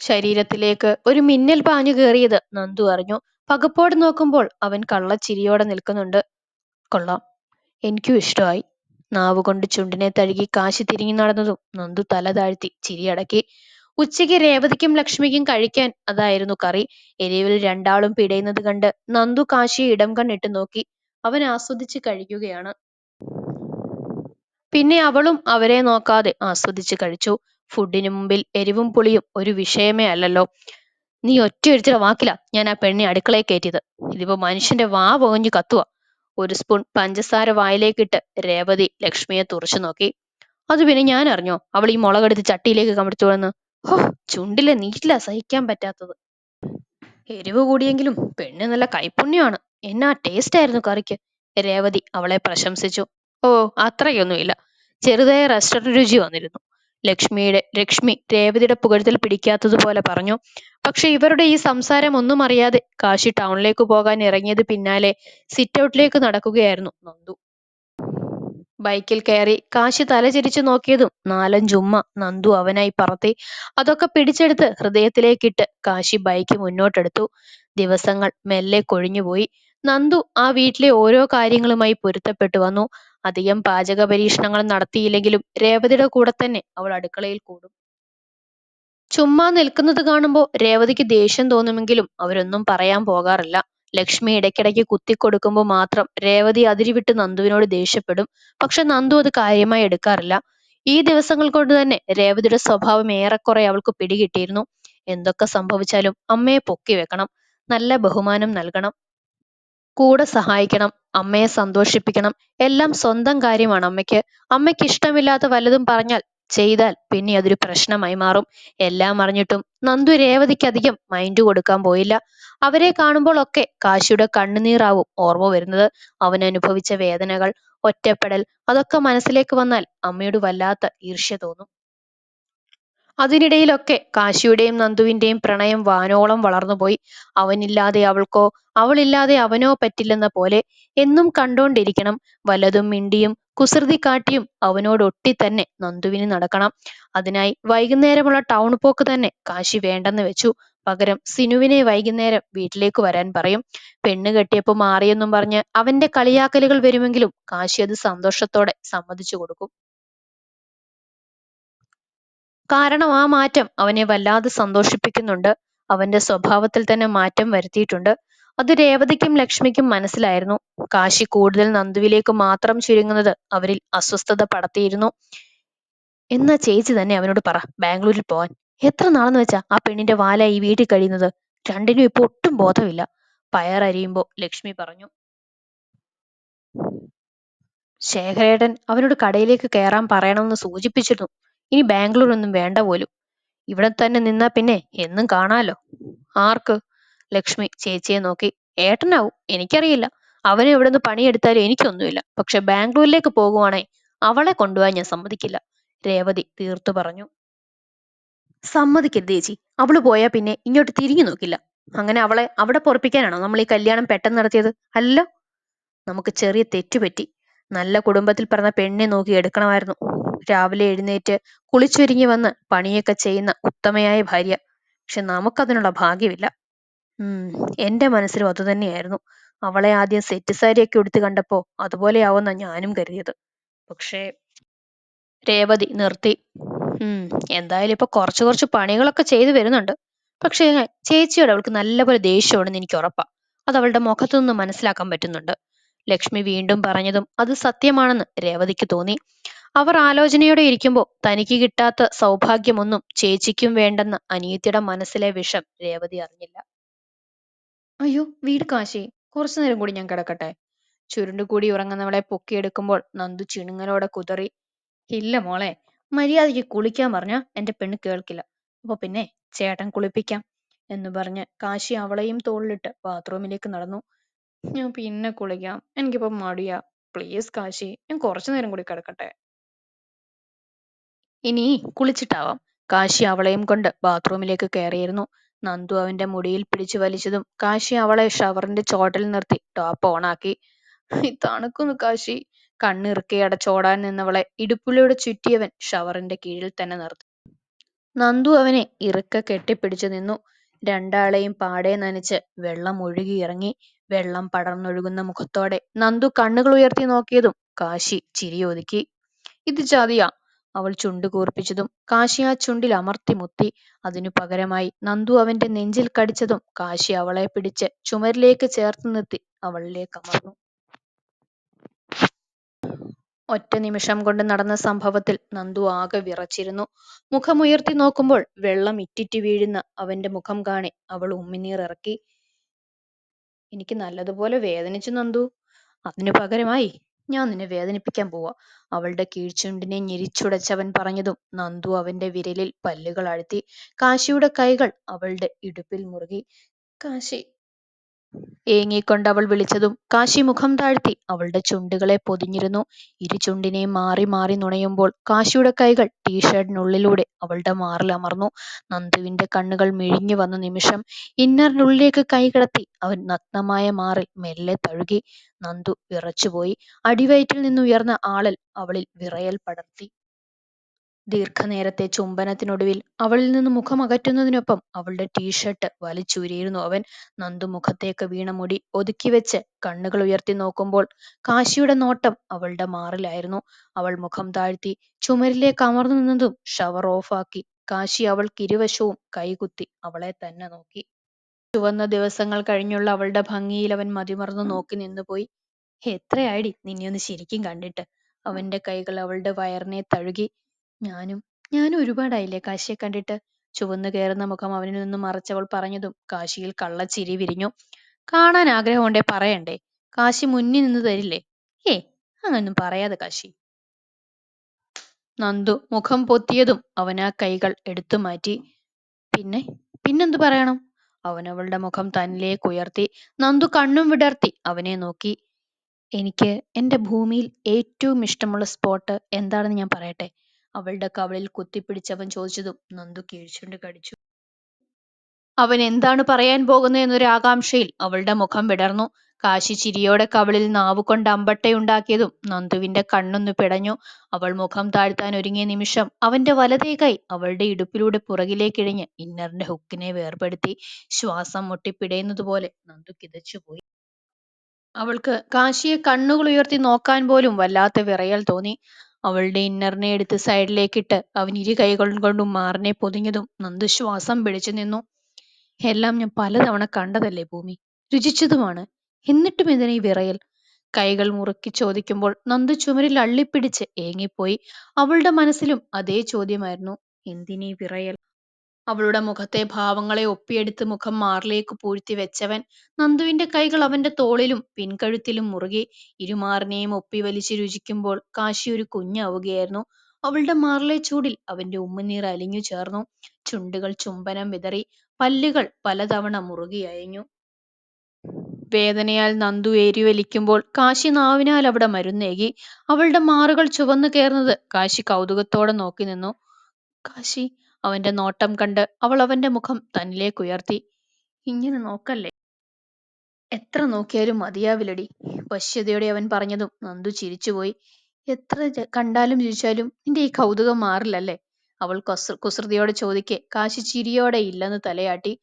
ശരീരത്തിലേക്ക് ഒരു മിന്നൽ പാഞ്ഞു കയറിയത് നന്ദു അറിഞ്ഞു. പകപ്പോടെ നോക്കുമ്പോൾ അവൻ കള്ളച്ചിരിയോടെ നിൽക്കുന്നുണ്ട്. കൊള്ളാം, എനിക്കും ഇഷ്ടമായി. നാവുകൊണ്ട് ചുണ്ടിനെ തഴുകി കാശി തിരിഞ്ഞു നടന്നതും നന്ദു തല താഴ്ത്തി ചിരിയടക്കി. ഉച്ചയ്ക്ക് രേവതിക്കും ലക്ഷ്മിക്കും കഴിക്കാൻ അതായിരുന്നു കറി. എരിവിൽ രണ്ടാളും പിടയുന്നത് കണ്ട് നന്ദു കാശിയെ ഇടം കണ്ണിട്ട് നോക്കി. അവൻ ആസ്വദിച്ച് കഴിക്കുകയാണ്. പിന്നെ അവളും അവരെ നോക്കാതെ ആസ്വദിച്ച് കഴിച്ചു. ഫുഡിന് മുമ്പിൽ എരിവും പുളിയും ഒരു വിഷയമേ അല്ലല്ലോ. നീ ഒറ്റയൊരുത്തിയുടെ വാക്കില ഞാൻ ആ പെണ്ണെ അടുക്കളയെ കയറ്റിയത്. ഇതിപ്പോ മനുഷ്യന്റെ വാ പോകഞ്ഞു കത്തുക. ഒരു സ്പൂൺ പഞ്ചസാര വായിലേക്കിട്ട് രേവതി ലക്ഷ്മിയെ തുറച്ചു നോക്കി. അത് പിന്നെ ഞാൻ അറിഞ്ഞോ അവൾ ഈ മുളകെടുത്ത് ചട്ടിയിലേക്ക് കമഴ്ത്തുവെന്ന്? ഹോ, ചുണ്ടിലെ നീറ്റില സഹിക്കാൻ പറ്റാത്തത്. എരിവ് കൂടിയെങ്കിലും പെണ്ണ് നല്ല കൈപ്പുണ്യമാണ്. എന്നാ ടേസ്റ്റ് ആയിരുന്നു കറിക്ക്. രേവതി അവളെ പ്രശംസിച്ചു. ഓ, അത്രയൊന്നുമില്ല. ചെറുതായ റെസ്റ്റോറന്റ് രുചി വന്നിരുന്നു. ലക്ഷ്മി രേവതിയുടെ പുകഴ്ത്തൽ പിടിക്കാത്തതുപോലെ പറഞ്ഞു. പക്ഷെ ഇവരുടെ ഈ സംസാരം ഒന്നും അറിയാതെ കാശി ടൗണിലേക്ക് പോകാൻ ഇറങ്ങിയത് പിന്നാലെ സിറ്റ് ഔട്ടിലേക്ക് നടക്കുകയായിരുന്നു നന്ദു. ബൈക്കിൽ കയറി കാശി തലചിരിച്ചു നോക്കിയതും നാലഞ്ചുമ്മ നന്ദു അവനായി പറത്തി. അതൊക്കെ പിടിച്ചെടുത്ത് ഹൃദയത്തിലേക്കിട്ട് കാശി ബൈക്ക് മുന്നോട്ടെടുത്തു. ദിവസങ്ങൾ മെല്ലെ കൊഴിഞ്ഞുപോയി. നന്ദു ആ വീട്ടിലെ ഓരോ കാര്യങ്ങളുമായി പൊരുത്തപ്പെട്ടു വന്നു. അധികം പാചക പരീക്ഷണങ്ങൾ നടത്തിയില്ലെങ്കിലും രേവതിയുടെ കൂടെ തന്നെ അവൾ അടുക്കളയിൽ കൂടും. ചുമ്മാ നിൽക്കുന്നത് കാണുമ്പോൾ രേവതിക്ക് ദേഷ്യം തോന്നുമെങ്കിലും അവരൊന്നും പറയാൻ പോകാറില്ല. ലക്ഷ്മി ഇടയ്ക്കിടയ്ക്ക് കുത്തിക്കൊടുക്കുമ്പോൾ മാത്രം രേവതി അതിരിവിട്ട് നന്ദുവിനോട് ദേഷ്യപ്പെടും. പക്ഷെ നന്ദു അത് കാര്യമായി എടുക്കാറില്ല. ഈ ദിവസങ്ങൾ കൊണ്ട് തന്നെ രേവതിയുടെ സ്വഭാവം ഏറെക്കുറെ അവൾക്ക് പിടികിട്ടിയിരുന്നു. എന്തൊക്കെ സംഭവിച്ചാലും അമ്മയെ പൊക്കി വെക്കണം, നല്ല ബഹുമാനം നൽകണം, കൂടെ സഹായിക്കണം, അമ്മയെ സന്തോഷിപ്പിക്കണം. എല്ലാം സ്വന്തം കാര്യമാണ് അമ്മയ്ക്ക്. അമ്മയ്ക്ക് ഇഷ്ടമില്ലാത്ത വല്ലതും പറഞ്ഞാൽ ചെയ്താൽ പിന്നെ അതൊരു പ്രശ്നമായി മാറും. എല്ലാം അറിഞ്ഞിട്ടും നന്ദു രേവതിക്ക് അധികം മൈൻഡ് കൊടുക്കാൻ പോയില്ല. അവരെ കാണുമ്പോൾ ഒക്കെ കാശിയുടെ കണ്ണുനീറാവും ഓർമ്മ വരുന്നത്. അവൻ അനുഭവിച്ച വേദനകൾ, ഒറ്റപ്പെടൽ, അതൊക്കെ മനസ്സിലേക്ക് വന്നാൽ അമ്മയോട് വല്ലാത്ത ഈർഷ്യ തോന്നും. അതിനിടയിലൊക്കെ കാശിയുടെയും നന്ദുവിന്റെയും പ്രണയം വാനോളം വളർന്നുപോയി. അവനില്ലാതെ അവൾക്കോ അവളില്ലാതെ അവനോ പറ്റില്ലെന്ന പോലെ. എന്നും കണ്ടോണ്ടിരിക്കണം. വല്ലതും മിണ്ടിയും കുസൃതി കാട്ടിയും അവനോടൊട്ടി തന്നെ നന്ദുവിന് നടക്കണം. അതിനായി വൈകുന്നേരമുള്ള ടൗൺ പോക്ക് തന്നെ കാശി വേണ്ടെന്ന് വെച്ചു. പകരം സിനുവിനെ വൈകുന്നേരം വീട്ടിലേക്ക് വരാൻ പറയും. പെണ്ണ് കെട്ടിയപ്പോ മാറിയെന്നും പറഞ്ഞ് അവന്റെ കളിയാക്കലുകൾ വരുമെങ്കിലും കാശി അത് സന്തോഷത്തോടെ സമ്മതിച്ചു കൊടുക്കും. കാരണം ആ മാറ്റം അവനെ വല്ലാതെ സന്തോഷിപ്പിക്കുന്നുണ്ട്. അവന്റെ സ്വഭാവത്തിൽ തന്നെ മാറ്റം വരുത്തിയിട്ടുണ്ട്. അത് രേവതിക്കും ലക്ഷ്മിക്കും മനസ്സിലായിരുന്നു. കാശി കൂടുതൽ നന്ദുവിലേക്ക് മാത്രം ചുരുങ്ങുന്നത് അവരിൽ അസ്വസ്ഥത പടർത്തിയിരുന്നു. എന്നാ ചേച്ചി തന്നെ അവനോട് പറ ബാംഗ്ലൂരിൽ പോവാൻ. എത്ര നാളെന്ന് വെച്ചാ ആ പെണ്ണിന്റെ വാല ഈ വീട്ടിൽ കഴിയുന്നത്. രണ്ടിനും ഇപ്പൊ ഒട്ടും ബോധമില്ല. പയറരിയുമ്പോ ലക്ഷ്മി പറഞ്ഞു. ശേഖരേട്ടൻ അവനോട് കടയിലേക്ക് കയറാൻ പറയണമെന്ന് സൂചിപ്പിച്ചിരുന്നു. ഇനി ബാംഗ്ലൂർ ഒന്നും വേണ്ട പോലും. ഇവിടെ തന്നെ നിന്നാ പിന്നെ എന്നും കാണാലോ. ആർക്ക്? ലക്ഷ്മി ചേച്ചിയെ നോക്കി. ഏട്ടനാവും, എനിക്കറിയില്ല. അവന് ഇവിടുന്ന് പണിയെടുത്താലും എനിക്കൊന്നുമില്ല. പക്ഷെ ബാംഗ്ലൂരിലേക്ക് പോകുവാണേ അവളെ കൊണ്ടുപോകാൻ ഞാൻ സമ്മതിക്കില്ല. രേവതി തീർത്തു പറഞ്ഞു. സമ്മതിക്കരുത് ചേച്ചി. അവള് പോയാ പിന്നെ ഇങ്ങോട്ട് തിരിഞ്ഞു നോക്കില്ല. അങ്ങനെ അവളെ അവിടെ പൊറപ്പിക്കാനാണോ നമ്മൾ ഈ കല്യാണം പെട്ടെന്ന് നടത്തിയത്? അല്ലോ. നമുക്ക് ചെറിയ തെറ്റുപറ്റി. നല്ല കുടുംബത്തിൽ പിറന്ന പെണ്ണെ നോക്കി എടുക്കണമായിരുന്നു. രാവിലെ എഴുന്നേറ്റ് കുളിച്ചൊരുങ്ങി വന്ന് പണിയൊക്കെ ചെയ്യുന്ന ഉത്തമയായ ഭാര്യ. പക്ഷെ നമുക്കതിനുള്ള ഭാഗ്യമില്ല. എന്റെ മനസ്സിലും അതുതന്നെയായിരുന്നു. അവളെ ആദ്യം സെറ്റ് സാരിയൊക്കെ ഉടുത്ത് കണ്ടപ്പോ അതുപോലെയാവുന്ന ഞാനും കരുതിയത്. പക്ഷേ രേവതി നിർത്തി. എന്തായാലും ഇപ്പൊ കുറച്ചു കുറച്ച് പണികളൊക്കെ ചെയ്തു വരുന്നുണ്ട്. പക്ഷേ ചേച്ചിയോട് അവൾക്ക് നല്ലപോലെ ദേഷ്യമുണ്ടെന്ന് എനിക്ക് ഉറപ്പാ. അത് അവളുടെ മുഖത്തു നിന്ന് മനസ്സിലാക്കാൻ പറ്റുന്നുണ്ട്. ലക്ഷ്മി വീണ്ടും പറഞ്ഞതും അത് സത്യമാണെന്ന് രേവതിക്ക് തോന്നി. അവർ ആലോചനയോടെ ഇരിക്കുമ്പോൾ തനിക്ക് കിട്ടാത്ത സൗഭാഗ്യമൊന്നും ചേച്ചിക്കും വേണ്ടെന്ന അനിയത്തിയുടെ മനസ്സിലെ വിഷം രേവതി അറിഞ്ഞില്ല. അയ്യോ വീട് കാശി, കുറച്ചു നേരം കൂടി ഞാൻ കിടക്കട്ടെ? ചുരുണ്ടുകൂടി ഉറങ്ങുന്നവളെ പൊക്കിയെടുക്കുമ്പോൾ നന്ദു ചിണുങ്ങലോടെ കുതറി. ഇല്ല മോളെ, മര്യാദയ്ക്ക് കുളിക്കാൻ പറഞ്ഞ എന്റെ പെണ്ണ് കേൾക്കില്ല. അപ്പൊ പിന്നെ ചേട്ടൻ കുളിപ്പിക്കാം എന്ന് പറഞ്ഞ് കാശി അവളെയും തോളിലിട്ട് ബാത്റൂമിലേക്ക് നടന്നു. ഞാൻ പിന്നെ കുളിക്കാം, എനിക്കിപ്പോ മടിയാ. പ്ലീസ് കാശി, ഞാൻ കുറച്ചു നേരം കൂടി കിടക്കട്ടെ. ഇനി കുളിച്ചിട്ടാവാം. കാശി അവളെയും കൊണ്ട് ബാത്റൂമിലേക്ക് കയറിയിരുന്നു. നന്ദു അവന്റെ മുടിയിൽ പിടിച്ചു വലിച്ചതും കാശി അവളെ ഷവറിന്റെ ചോട്ടിൽ നിർത്തി ടോപ്പ് ഓണാക്കി. തണുക്കുന്നു കാശി. കണ്ണിറുക്കി അടച്ചോടാൻ നിന്നവളെ ഇടുപ്പിലൂടെ ചുറ്റിയവൻ ഷവറിന്റെ കീഴിൽ തന്നെ നിർത്തി. നന്ദു അവനെ ഇറുക്കെ കെട്ടിപ്പിടിച്ചു നിന്നു. രണ്ടാളെയും പാടെ നനച്ച് വെള്ളം ഒഴുകിയിറങ്ങി. വെള്ളം പടർന്നൊഴുകുന്ന മുഖത്തോടെ നന്ദു കണ്ണുകൾ ഉയർത്തി നോക്കിയതും കാശി ചിരിയൊതുക്കി. ഇത് ചതിയാ. അവൾ ചുണ്ടു കൂർപ്പിച്ചതും കാശി ആ ചുണ്ടിൽ അമർത്തി മുത്തി. അതിനു പകരമായി നന്ദു അവന്റെ നെഞ്ചിൽ കടിച്ചതും കാശി അവളെ പിടിച്ച് ചുമരിലേക്ക് ചേർത്ത് നിർത്തി അവളിലേക്ക് അമർന്നു. ഒറ്റ നിമിഷം കൊണ്ട് നടന്ന സംഭവത്തിൽ നന്ദു ആകെ വിറച്ചിരുന്നു. മുഖമുയർത്തി നോക്കുമ്പോൾ വെള്ളം ഇറ്റിറ്റ് വീഴുന്ന അവന്റെ മുഖം കാണെ അവൾ ഉമ്മിനീർ ഇറക്കി. എനിക്ക് നല്ലതുപോലെ വേദനിച്ചു നന്ദു. അതിനു പകരമായി ഞാൻ നിന്നെ വേദനിപ്പിക്കാൻ പോവാ. അവളുടെ കീഴ്ചുണ്ടിനെ ഞെരിച്ചുടച്ചവൻ പറഞ്ഞതും നന്ദു അവന്റെ വിരലിൽ പല്ലുകൾ അഴുത്തി. കാശിയുടെ കൈകൾ അവളുടെ ഇടുപ്പിൽ മുറുകി. കാശി ഏങ്ങിക്കൊണ്ട് അവൾ വിളിച്ചതും കാശി മുഖം താഴ്ത്തി അവളുടെ ചുണ്ടുകളെ പൊതിഞ്ഞിരുന്നു. ഇരു ചുണ്ടിനെയും മാറി മാറി നുണയുമ്പോൾ കാശിയുടെ കൈകൾ ടീഷർട്ടിനുള്ളിലൂടെ അവളുടെ മാറിൽ അമർന്നു. നന്ദുവിന്റെ കണ്ണുകൾ മിഴിഞ്ഞു വന്ന നിമിഷം ഇന്നറിനുള്ളിലേക്ക് കൈ കടത്തി അവൻ നഗ്നമായ മാറിൽ മെല്ലെ തഴുകി. നന്ദു വിറച്ചുപോയി. അടിവയറ്റിൽ നിന്നുയർന്ന ആളൽ അവളിൽ വിറയൽ പടർത്തി. ദീർഘനേരത്തെ ചുംബനത്തിനൊടുവിൽ അവളിൽ നിന്ന് മുഖം അകറ്റുന്നതിനൊപ്പം അവളുടെ ടീഷർട്ട് വലിച്ചൂരിയിരുന്നു അവൻ. നന്ദു മുഖത്തേക്ക് വീണ മുടി ഒതുക്കിവെച്ച് കണ്ണുകൾ ഉയർത്തി നോക്കുമ്പോൾ കാശിയുടെ നോട്ടം അവളുടെ മാറിലായിരുന്നു. അവൾ മുഖം താഴ്ത്തി ചുമരിലേക്ക് അമർന്നു നിന്നതും ഷവർ ഓഫാക്കി കാശി അവൾക്ക് ഇരുവശവും കൈകുത്തി അവളെ തന്നെ നോക്കി. ചുവന്ന ദിവസങ്ങൾ കഴിഞ്ഞുള്ള അവളുടെ ഭംഗിയിൽ അവൻ മതിമറന്നു നോക്കി നിന്നുപോയി. എത്രയായിടി നിന്നെ ഒന്ന് ശരിക്കും കണ്ടിട്ട്. അവന്റെ കൈകൾ അവളുടെ വയറിനെ തഴുകി. ഞാനും ഞാനും ഒരുപാടായില്ലേ കാശിയെ കണ്ടിട്ട്. ചുവന്നു കയറുന്ന മുഖം അവനിൽ നിന്നും മറച്ചവൾ പറഞ്ഞതും കാശിയിൽ കള്ളച്ചിരി വിരിഞ്ഞു. കാണാൻ ആഗ്രഹമുണ്ടേ പറയണ്ടേ? കാശി മുന്നിൽ നിന്ന് തരില്ലേ? ഏ അങ്ങനൊന്നും പറയാതെ കാശി. നന്ദു മുഖം പൊത്തിയതും അവൻ ആ കൈകൾ എടുത്തു മാറ്റി. പിന്നെ പിന്നെന്തു പറയണം? അവൻ അവളുടെ മുഖം തന്നിലേക്ക് ഉയർത്തി. നന്ദു കണ്ണും വിടർത്തി അവനെ നോക്കി. എനിക്ക് എന്റെ ഭൂമിയിൽ ഏറ്റവും ഇഷ്ടമുള്ള സ്പോട്ട് എന്താണെന്ന് ഞാൻ പറയട്ടെ? അവളുടെ കവിളിൽ കുത്തിപ്പിടിച്ചവൻ ചോദിച്ചതും നന്ദു കീഴ്ച്ചുണ്ട് കടിച്ചു. അവൻ എന്താണ് പറയാൻ പോകുന്നതെന്നൊരു ആകാംക്ഷയിൽ അവളുടെ മുഖം വിടർന്നു. കാശി ചിരിയോടെ കവിളിൽ നാവുകൊണ്ട് അമ്പട്ടയുണ്ടാക്കിയതും നന്ദുവിന്റെ കണ്ണൊന്നു പിടഞ്ഞു. അവൾ മുഖം താഴ്ത്താൻ ഒരുങ്ങിയ നിമിഷം അവന്റെ വലതേ കൈ അവളുടെ ഇടുപ്പിലൂടെ പുറകിലേക്കിഴഞ്ഞ് ഇന്നറിന്റെ ഹുക്കിനെ വേർപെടുത്തി. ശ്വാസം മുട്ടിപ്പിടയുന്നതുപോലെ നന്ദു കിതച്ചുപോയി. അവൾക്ക് കാശിയെ കണ്ണുകൾ ഉയർത്തി നോക്കാൻ പോലും വല്ലാത്ത വിറയൽ തോന്നി. അവളുടെ ഇന്നറിനെ എടുത്ത് സൈഡിലേക്കിട്ട് അവൻ ഇരു കൈകൾ കൊണ്ടും മാറിനെ പൊതിഞ്ഞതും നന്ദു ശ്വാസം പിടിച്ചു നിന്നു. എല്ലാം ഞാൻ പലതവണ കണ്ടതല്ലേ ഭൂമി, രുചിച്ചതുമാണ്. എന്നിട്ടും എന്തിനാ ഈ വിറയൽ? കൈകൾ മുറുക്കി ചോദിക്കുമ്പോൾ നന്ദു ചുമരിൽ അള്ളിപ്പിടിച്ച് ഏങ്ങിപ്പോയി. അവളുടെ മനസ്സിലും അതേ ചോദ്യമായിരുന്നു. എന്തിനീ വിറയൽ? അവളുടെ മുഖത്തെ ഭാവങ്ങളെ ഒപ്പിയെടുത്ത് മുഖം മാറിലേക്ക് പൂഴ്ത്തി വെച്ചവൻ നന്ദുവിന്റെ കൈകൾ അവന്റെ തോളിലും പിൻകഴുത്തിലും മുറുകി. ഇരുമാറിനെയും ഒപ്പി വലിച്ച് രുചിക്കുമ്പോൾ കാശി ഒരു കുഞ്ഞാവുകയായിരുന്നു. അവളുടെ മാറിലെ ചൂടിൽ അവന്റെ ഉമ്മനീർ അലിഞ്ഞു ചേർന്നു. ചുണ്ടുകൾ ചുംബനം വിതറി. പല്ലുകൾ പലതവണ മുറുകി അയഞ്ഞു. വേദനയാൽ നന്ദു ഏരിവലിക്കുമ്പോൾ കാശി നാവിനാൽ അവിടെ മരുന്നേകി. അവളുടെ മാറുകൾ ചുവന്നു കയറുന്നത് കാശി കൗതുകത്തോടെ നോക്കി നിന്നു. കാശി അവന്റെ നോട്ടം കണ്ട് അവൾ അവന്റെ മുഖം തന്നിലേക്ക് ഉയർത്തി. ഇങ്ങനെ നോക്കല്ലേ, എത്ര നോക്കിയാലും മതിയാവില്ലടി. വശ്യതയോടെ അവൻ പറഞ്ഞതും നന്ദു ചിരിച്ചുപോയി. എത്ര കണ്ടാലും രുചിച്ചാലും നിന്റെ ഈ കൗതുകം മാറില്ലല്ലേ? അവൾ കുസൃതിയോടെ ചോദിക്കെ കാശി ചിരിയോടെ ഇല്ലെന്ന് തലയാട്ടി.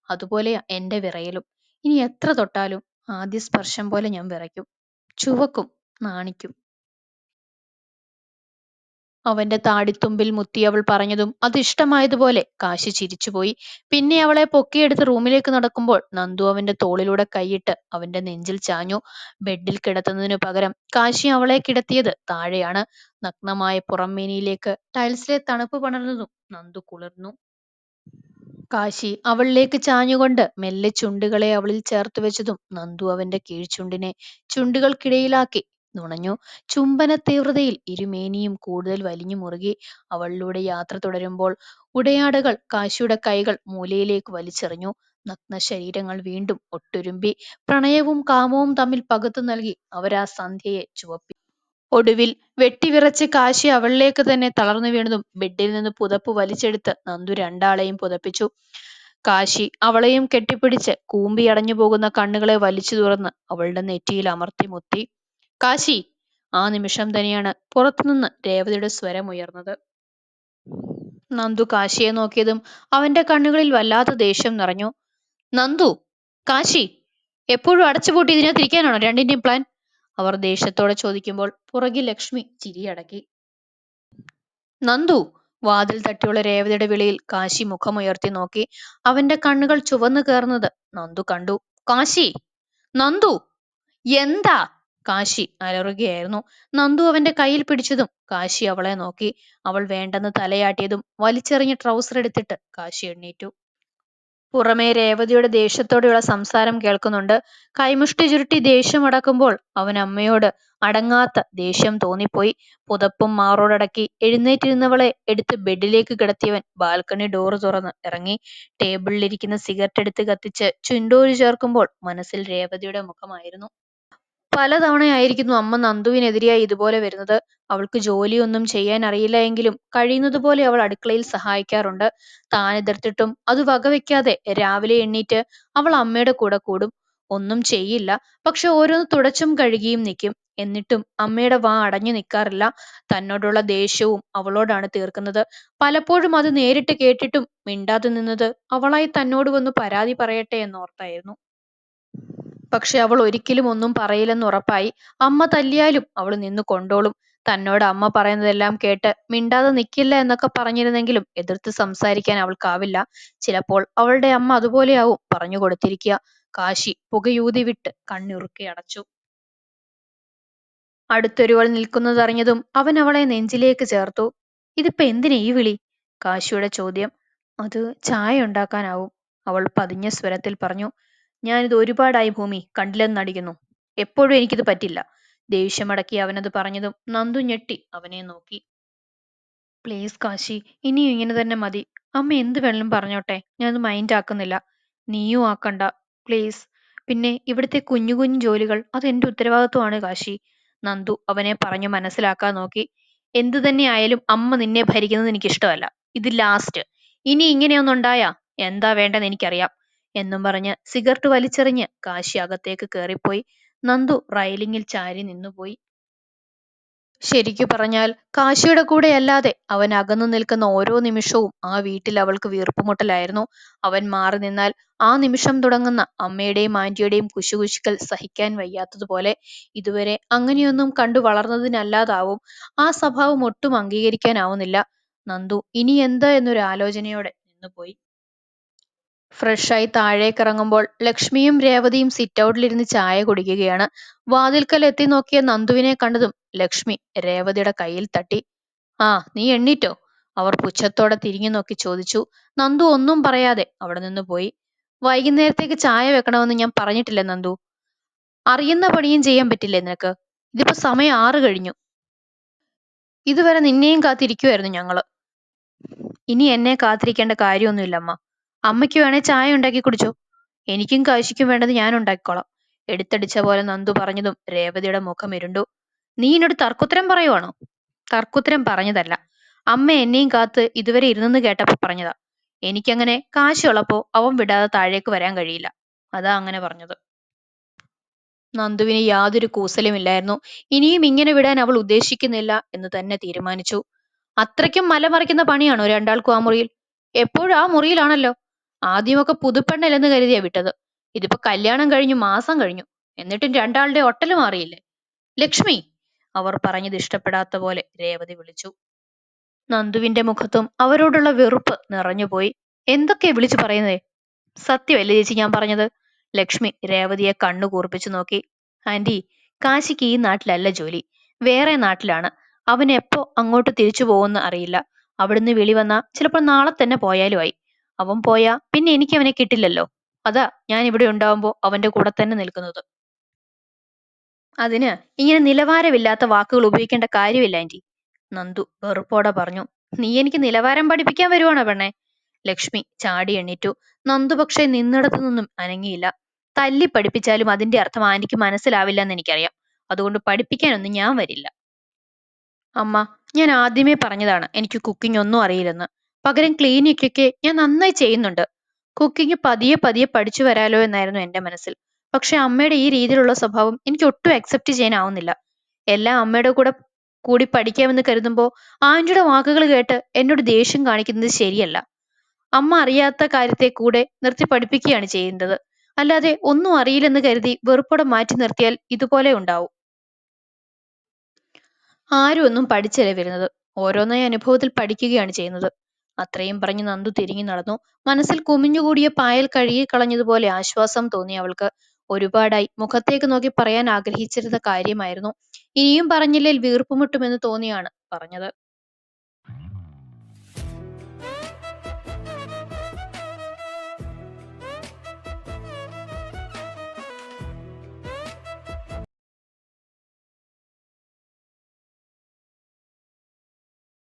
അതുപോലെയാ എന്റെ വിറയലും. ഇനി എത്ര തൊട്ടാലും ആദ്യ സ്പർശം പോലെ ഞാൻ വിറയ്ക്കും, ചുവക്കും, നാണിക്കും. അവന്റെ താടിത്തുമ്പിൽ മുത്തി അവൾ പറഞ്ഞതും അത് ഇഷ്ടമായതുപോലെ കാശി ചിരിച്ചുപോയി. പിന്നെ അവളെ പൊക്കിയെടുത്ത് റൂമിലേക്ക് നടക്കുമ്പോൾ നന്ദു അവന്റെ തോളിലൂടെ കൈയിട്ട് അവന്റെ നെഞ്ചിൽ ചാഞ്ഞു. ബെഡിൽ കിടത്തുന്നതിനു പകരം കാശി അവളെ കിടത്തിയത് താഴെയാണ്. നഗ്നമായ പുറംമേനിയിലേക്ക് ടൈൽസിലെ തണുപ്പ് പടർന്നതും നന്ദു കുളിർന്നു. കാശി അവളിലേക്ക് ചാഞ്ഞുകൊണ്ട് മെല്ലെ ചുണ്ടുകളെ അവളിൽ ചേർത്ത് വെച്ചതും നന്ദു അവന്റെ കീഴ്ചുണ്ടിനെ ചുണ്ടുകൾക്കിടയിലാക്കി നുണഞ്ഞു. ചുംബന തീവ്രതയിൽ ഇരുമേനിയും കൂടുതൽ വലിഞ്ഞു മുറുകി. അവളിലൂടെ യാത്ര തുടരുമ്പോൾ ഉടയാടകൾ കാശിയുടെ കൈകൾ മൂലയിലേക്ക് വലിച്ചെറിഞ്ഞു. നഗ്ന ശരീരങ്ങൾ വീണ്ടും ഒട്ടുരുമ്പി. പ്രണയവും കാമവും തമ്മിൽ പകുത്തു നൽകി അവരാ സന്ധ്യയെ ചുവപ്പി. ഒടുവിൽ വെട്ടിവിറച്ച് കാശി അവളിലേക്ക് തന്നെ തളർന്നു വീണതും ബെഡിൽ നിന്ന് പുതപ്പ് വലിച്ചെടുത്ത് നന്ദു രണ്ടാളെയും പുതപ്പിച്ചു. കാശി അവളെയും കെട്ടിപ്പിടിച്ച് കൂമ്പി അടഞ്ഞു പോകുന്ന കണ്ണുകളെ വലിച്ചു തുറന്ന് അവളുടെ നെറ്റിയിൽ അമർത്തി മുത്തി. കാശി! ആ നിമിഷം തന്നെയാണ് പുറത്തുനിന്ന് രേവതിയുടെ സ്വരം ഉയർന്നത്. നന്ദു കാശിയെ നോക്കിയതും അവന്റെ കണ്ണുകളിൽ വല്ലാത്ത ദേഷ്യം നിറഞ്ഞു. നന്ദു, കാശി, എപ്പോഴും അടച്ചുപൂട്ടി ഇതിനകത്തിരിക്കാനാണോ രണ്ടിന്റെയും പ്ലാൻ? അവർ ദേഷ്യത്തോടെ ചോദിക്കുമ്പോൾ പുറകിൽ ലക്ഷ്മി ചിരിയടക്കി. നന്ദു! വാതിൽ തട്ടിയുള്ള രേവതിയുടെ വിളിയിൽ കാശി മുഖമുയർത്തി നോക്കി. അവന്റെ കണ്ണുകൾ ചുവന്നു കയറുന്നത് നന്ദു കണ്ടു. കാശി! നന്ദു! എന്താ? കാശി അലറുകയായിരുന്നു. നന്ദു അവന്റെ കയ്യിൽ പിടിച്ചതും കാശി അവളെ നോക്കി. അവൾ വേണ്ടെന്ന് തലയാട്ടിയതും വലിച്ചെറിഞ്ഞ് ട്രൗസർ എടുത്തിട്ട് കാശി എണ്ണീറ്റു. പുറമേ രേവതിയുടെ ദേഷ്യത്തോടെയുള്ള സംസാരം കേൾക്കുന്നുണ്ട്. കൈമുഷ്ടി ചുരുട്ടി ദേഷ്യം അടക്കുമ്പോൾ അവൻ അമ്മയോട് അടങ്ങാത്ത ദേഷ്യം തോന്നിപ്പോയി. പുതപ്പും മാറോടടക്കി എഴുന്നേറ്റിരുന്നവളെ എടുത്ത് ബെഡിലേക്ക് കിടത്തിയവൻ ബാൽക്കണി ഡോറ് തുറന്ന് ഇറങ്ങി. ടേബിളിലിരിക്കുന്ന സിഗരറ്റ് എടുത്ത് കത്തിച്ച് ചുണ്ടോരു ചേർക്കുമ്പോൾ മനസ്സിൽ രേവതിയുടെ മുഖമായിരുന്നു. പലതവണയായിരിക്കുന്നു അമ്മ നന്ദുവിനെതിരെയായി ഇതുപോലെ വരുന്നത്. അവൾക്ക് ജോലിയൊന്നും ചെയ്യാൻ അറിയില്ല എങ്കിലും കഴിയുന്നതുപോലെ അവൾ അടുക്കളയിൽ സഹായിക്കാറുണ്ട്. താൻ എതിർത്തിട്ടും അത് വകവെക്കാതെ രാവിലെ എണ്ണീറ്റ് അവൾ അമ്മയുടെ കൂടെ കൂടും. ഒന്നും ചെയ്യില്ല, പക്ഷെ ഓരോന്ന് തുടച്ചും കഴുകിയും നിൽക്കും. എന്നിട്ടും അമ്മയുടെ വാ അടഞ്ഞു നിൽക്കാറില്ല. തന്നോടുള്ള ദേഷ്യവും അവളോടാണ് തീർക്കുന്നത്. പലപ്പോഴും അത് നേരിട്ട് കേട്ടിട്ടും മിണ്ടാതെ നിന്നത് അവളായി തന്നോട് വന്ന് പരാതി പറയട്ടെ എന്നോർത്തായിരുന്നു. പക്ഷെ അവൾ ഒരിക്കലും ഒന്നും പറയില്ലെന്ന് ഉറപ്പായി. അമ്മ തല്ലിയാലും അവൾ നിന്ന് കൊണ്ടോളും. തന്നോട് അമ്മ പറയുന്നതെല്ലാം കേട്ട് മിണ്ടാതെ നിൽക്കില്ല എന്നൊക്കെ പറഞ്ഞിരുന്നെങ്കിലും എതിർത്ത് സംസാരിക്കാൻ അവൾക്കാവില്ല. ചിലപ്പോൾ അവളുടെ അമ്മ അതുപോലെയാവും പറഞ്ഞു കൊടുത്തിരിക്കുക. കാശി പുകയൂതി വിട്ട് കണ്ണിറുക്കി അടച്ചു. അടുത്തൊരുവൾ നിൽക്കുന്നതറിഞ്ഞതും അവൻ അവളെ നെഞ്ചിലേക്ക് ചേർത്തു. ഇതിപ്പോ എന്തിനാ ഈ വിളി? കാശിയുടെ ചോദ്യം. അത് ചായ ഉണ്ടാക്കാനാവും, അവൾ പതിഞ്ഞ സ്വരത്തിൽ പറഞ്ഞു. ഞാനിത് ഒരുപാടായി ഭൂമി, കണ്ടില്ലെന്ന് നടിക്കുന്നു. എപ്പോഴും എനിക്കിത് പറ്റില്ല. ദേഷ്യമടക്കി അവനത് പറഞ്ഞതും നന്ദു ഞെട്ടി അവനെ നോക്കി. പ്ലീസ് കാശി, ഇനിയും ഇങ്ങനെ തന്നെ മതി. അമ്മ എന്ത് വേണമെങ്കിലും പറഞ്ഞോട്ടെ, ഞാനത് മൈൻഡ് ആക്കുന്നില്ല. നീയും ആക്കണ്ട പ്ലീസ്. പിന്നെ ഇവിടുത്തെ കുഞ്ഞു കുഞ്ഞു ജോലികൾ അത് എന്റെ ഉത്തരവാദിത്വമാണ് കാശി. നന്ദു അവനെ പറഞ്ഞു മനസ്സിലാക്കാൻ നോക്കി. എന്തു തന്നെ ആയാലും അമ്മ നിന്നെ ഭരിക്കുന്നത് എനിക്കിഷ്ടമല്ല. ഇത് ലാസ്റ്റ്. ഇനി ഇങ്ങനെയൊന്നുണ്ടായാ എന്താ വേണ്ടെന്ന് എനിക്കറിയാം എന്നും പറഞ്ഞ് സിഗരറ്റ് വലിച്ചെറിഞ്ഞ് കാശി അകത്തേക്ക് കയറിപ്പോയി. നന്ദു റൈലിങ്ങിൽ ചാരി നിന്നുപോയി. ശരിക്കു പറഞ്ഞാൽ കാശിയുടെ കൂടെയല്ലാതെ അവൻ അകന്നു നിൽക്കുന്ന ഓരോ നിമിഷവും ആ വീട്ടിൽ അവൾക്ക് വീർപ്പുമുട്ടലായിരുന്നു. അവൻ മാറി നിന്നാൽ ആ നിമിഷം തുടങ്ങുന്ന അമ്മയുടെയും ആന്റിയുടെയും കുശുകുശുക്കൽ സഹിക്കാൻ വയ്യാത്തതുപോലെ. ഇതുവരെ അങ്ങനെയൊന്നും കണ്ടു വളർന്നതിനല്ലാതാവും ആ സ്വഭാവം ഒട്ടും അംഗീകരിക്കാനാവുന്നില്ല. നന്ദു ഇനി എന്താ എന്നൊരു ആലോചനയോടെ നിന്നുപോയി. ഫ്രഷായി താഴേക്കിറങ്ങുമ്പോൾ ലക്ഷ്മിയും രേവതിയും സിറ്റൗട്ടിലിരുന്ന് ചായ കുടിക്കുകയാണ്. വാതിൽക്കൽ എത്തി നോക്കിയ നന്ദുവിനെ കണ്ടതും ലക്ഷ്മി രേവതിയുടെ കയ്യിൽ തട്ടി. ആ, നീ എണ്ണീറ്റോ? അവർ പുച്ഛത്തോടെ തിരിഞ്ഞു നോക്കി ചോദിച്ചു. നന്ദു ഒന്നും പറയാതെ അവിടെ നിന്ന് പോയി. വൈകുന്നേരത്തേക്ക് ചായ വെക്കണമെന്ന് ഞാൻ പറഞ്ഞിട്ടില്ലേ നന്ദു? അറിയുന്ന പണിയും ചെയ്യാൻ പറ്റില്ലേ നിനക്ക്? ഇതിപ്പോ സമയം 6 കഴിഞ്ഞു. ഇതുവരെ നിന്നെയും കാത്തിരിക്കുവായിരുന്നു ഞങ്ങള്. ഇനി എന്നെ കാത്തിരിക്കേണ്ട കാര്യമൊന്നുമില്ല അമ്മ. അമ്മയ്ക്ക് വേണേ ചായ ഉണ്ടാക്കി കുടിച്ചോ. എനിക്കും കാശിക്കും വേണ്ടത് ഞാൻ ഉണ്ടാക്കിക്കോളാം. എടുത്തടിച്ച പോലെ നന്ദു പറഞ്ഞതും രേവതിയുടെ മുഖം ഇരുണ്ടു. നീ എന്നോട് തർക്കുത്തരം പറയുവാണോ? തർക്കുത്തരം പറഞ്ഞതല്ല. അമ്മ എന്നെയും കാത്ത് ഇതുവരെ ഇരുന്നെന്ന് കേട്ടപ്പോ പറഞ്ഞതാ. എനിക്കങ്ങനെ കാശുള്ളപ്പോ അവൻ വിടാതെ താഴേക്ക് വരാൻ കഴിയില്ല. അതാ അങ്ങനെ പറഞ്ഞത്. നന്ദുവിന് യാതൊരു കൂസലുമില്ലായിരുന്നു. ഇനിയും ഇങ്ങനെ വിടാൻ അവൾ ഉദ്ദേശിക്കുന്നില്ല എന്ന് തന്നെ തീരുമാനിച്ചു. അത്രയ്ക്കും മലമറിക്കുന്ന പണിയാണോ രണ്ടാൾക്കും ആ മുറിയിൽ? എപ്പോഴും ആ മുറിയിലാണല്ലോ. ആദ്യമൊക്കെ പുതുപ്പെണ്ണല്ലെന്ന് കരുതിയാ വിട്ടത്. ഇതിപ്പോ കല്യാണം കഴിഞ്ഞു മാസം കഴിഞ്ഞു, എന്നിട്ടും രണ്ടാളുടെ ഒട്ടല് മാറിയില്ലേ? ലക്ഷ്മി! അവർ പറഞ്ഞത് ഇഷ്ടപ്പെടാത്ത പോലെ രേവതി വിളിച്ചു. നന്ദുവിന്റെ മുഖത്തും അവരോടുള്ള വെറുപ്പ് നിറഞ്ഞുപോയി. എന്തൊക്കെയാ വിളിച്ചു പറയുന്നതേ? സത്യമല്ലേ ചേച്ചി ഞാൻ പറഞ്ഞത്? ലക്ഷ്മി രേവതിയെ കണ്ണു കൂർപ്പിച്ചു നോക്കി. ആന്റി, കാശിക്ക് ഈ നാട്ടിലല്ല ജോലി, വേറെ നാട്ടിലാണ്. അവൻ എപ്പോ അങ്ങോട്ട് തിരിച്ചു പോകുമെന്ന് അറിയില്ല. അവിടുന്ന് വിളി വന്നാ ചിലപ്പോൾ നാളെ തന്നെ പോയാലും ആയി. അവൻ പോയാ പിന്നെ എനിക്ക് അവനെ കിട്ടില്ലല്ലോ. അതാ ഞാൻ ഇവിടെ ഉണ്ടാവുമ്പോ അവന്റെ കൂടെ തന്നെ നിൽക്കുന്നത്. അതിന് ഇങ്ങനെ നിലവാരമില്ലാത്ത വാക്കുകൾ ഉപയോഗിക്കേണ്ട കാര്യമില്ല ആന്റി, നന്ദു വെറുപ്പോടെ പറഞ്ഞു. നീ എനിക്ക് നിലവാരം പഠിപ്പിക്കാൻ വരുവാണോ പെണ്ണെ? ലക്ഷ്മി ചാടി എണ്ണീറ്റു. നന്ദു പക്ഷേ നിന്നിടത്തു നിന്നും അനങ്ങിയില്ല. തല്ലി പഠിപ്പിച്ചാലും അതിന്റെ അർത്ഥം ആന്റിക്ക് മനസ്സിലാവില്ല എന്ന് എനിക്കറിയാം. അതുകൊണ്ട് പഠിപ്പിക്കാനൊന്നും ഞാൻ വരില്ല. അമ്മ, ഞാൻ ആദ്യമേ പറഞ്ഞതാണ് എനിക്ക് കുക്കിംഗ് ഒന്നും അറിയില്ലെന്ന്. പകരം ക്ലീനിക്കൊക്കെ ഞാൻ നന്നായി ചെയ്യുന്നുണ്ട്. കുക്കിംഗ് പതിയെ പതിയെ പഠിച്ചു വരാലോ എന്നായിരുന്നു എന്റെ മനസ്സിൽ. പക്ഷെ അമ്മയുടെ ഈ രീതിയിലുള്ള സ്വഭാവം എനിക്ക് ഒട്ടും അക്സെപ്റ്റ് ചെയ്യാനാവുന്നില്ല. എല്ലാം അമ്മയുടെ കൂടെ കൂടി പഠിക്കാമെന്ന് കരുതുമ്പോ ആന്റിയുടെ വാക്കുകൾ കേട്ട് എന്നോട് ദേഷ്യം കാണിക്കുന്നത് ശരിയല്ല. അമ്മ അറിയാത്ത കാര്യത്തെ കൂടെ നിർത്തി പഠിപ്പിക്കുകയാണ് ചെയ്യുന്നത്. അല്ലാതെ ഒന്നും അറിയില്ലെന്ന് കരുതി വെറുപ്പോടെ മാറ്റി നിർത്തിയാൽ ഇതുപോലെ ഉണ്ടാവും. ആരും ഒന്നും പഠിച്ചല്ല വരുന്നത്. ഓരോന്നായി അനുഭവത്തിൽ പഠിക്കുകയാണ് ചെയ്യുന്നത്. അത്രയും പറഞ്ഞ് നന്ദു തിരിഞ്ഞു നടന്നു. മനസ്സിൽ കുമിഞ്ഞുകൂടിയ പായൽ കഴുകിക്കളഞ്ഞതുപോലെ ആശ്വാസം തോന്നി അവൾക്ക്. ഒരുപാടായി മുഖത്തേക്ക് നോക്കി പറയാൻ ആഗ്രഹിച്ചിരുന്ന കാര്യമായിരുന്നു. ഇനിയും പറഞ്ഞില്ലേൽ വീർപ്പുമുട്ടുമെന്ന് തോന്നിയാണ് പറഞ്ഞത്.